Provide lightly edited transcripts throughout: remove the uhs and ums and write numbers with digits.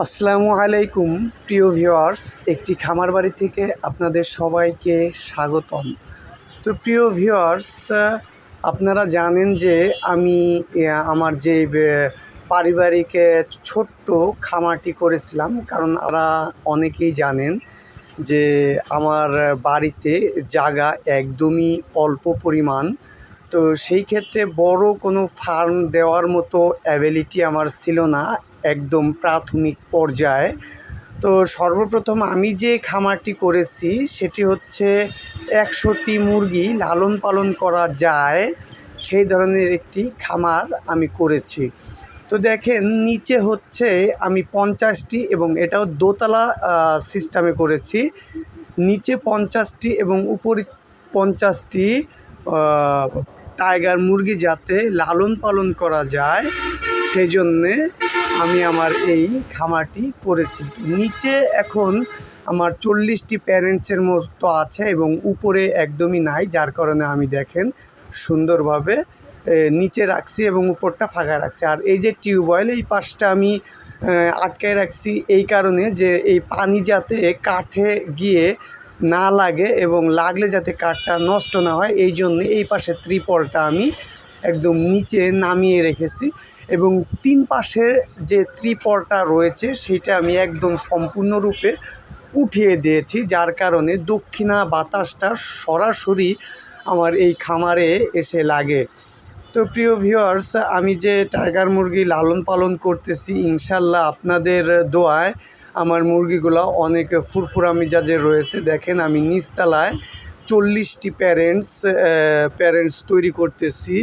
আসসালামু আলাইকুম প্রিয় ভিউয়ার্স, একটি খামার বাড়ি থেকে আপনাদের সবাইকে স্বাগতম। তো প্রিয় ভিউয়ার্স, আপনারা জানেন যে আমি আমার যে পারিবারিক ছোট্ট খামারটি করেছিলাম, কারণ অনেকেই জানেন যে আমার বাড়িতে জায়গা একদমই অল্প পরিমাণ। তো সেই ক্ষেত্রে বড় কোনো ফার্ম দেওয়ার মতো অ্যাবিলিটি আমার ছিল না একদম প্রাথমিক পর্যায়ে। তো সর্বপ্রথম আমি যে খামারটি করেছি সেটি হচ্ছে ১০০টি মুরগি লালন পালন করা যায় সেই ধরনের একটি খামার আমি করেছি। তো দেখেন, নিচে হচ্ছে আমি ৫০টি এবং এটাও দোতলা সিস্টেমে করেছি। নিচে ৫০টি এবং উপরে ৫০টি টাইগার মুরগি যাতে লালন পালন করা যায় সেই জন্যে আমি আমার এই খামারটি করেছি। নিচে এখন আমার ৪০টি প্যারেন্টসের মতো আছে এবং উপরে একদমই নাই, যার কারণে আমি দেখেন সুন্দরভাবে নিচে রাখছি এবং উপরটা ফাঁকা রাখছি। আর এই যে টিউবওয়েল, এই পাশটা আমি আটকায় রাখছি এই কারণে যে এই পানি যাতে কাঠে গিয়ে না লাগে এবং লাগলে যাতে কাঠটা নষ্ট না হয়, এই জন্য এই পাশে ত্রিপলটা আমি একদম নিচে নামিয়ে রেখেছি এবং ৩ পাশের যে ত্রিপলটা রয়েছে সেইটা আমি একদম সম্পূর্ণরূপে উঠিয়ে দিয়েছি, যার কারণে দক্ষিণা বাতাসটা সরাসরি আমার এই খামারে এসে লাগে। তো প্রিয় ভিউয়ার্স, আমি যে টাইগার মুরগি লালন পালন করতেছি, ইনশাল্লাহ আপনাদের দোয়ায় আমার মুরগিগুলো অনেক ফুরফুরা মেজাজের রয়েছে। দেখেন, আমি নিচতলায় ৪০টি প্যারেন্টস তৈরি করতেছি,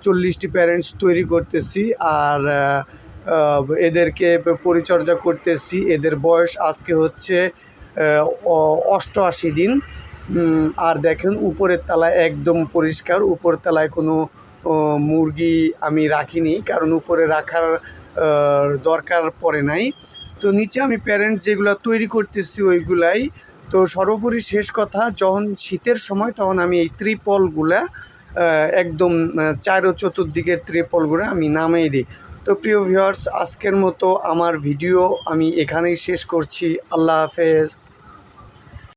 ৪০টি প্যারেন্টস তৈরি করতেছি আর এদেরকে পরিচর্যা করতেছি। এদের বয়স আজকে হচ্ছে ৮৮ দিন। আর দেখেন, উপরের তলায় একদম পরিষ্কার, উপর তলায় কোনো মুরগি আমি রাখিনি, কারণ উপরে রাখার দরকার পড়ে নাই। তো নিচে আমি প্যারেন্ট যেগুলো তৈরি করতেছি ওইগুলাই। তো সর্বোপরি শেষ কথা, যখন শীতের সময় তখন আমি এই ত্রিপলগুলা একদম চতুর্দিকের ত্রিপলগুলো আমি নামিয়ে দিই। তো প্রিয় ভিউয়ার্স, আজকের মতো আমার ভিডিও আমি এখানেই শেষ করছি। আল্লাহ হাফেজ।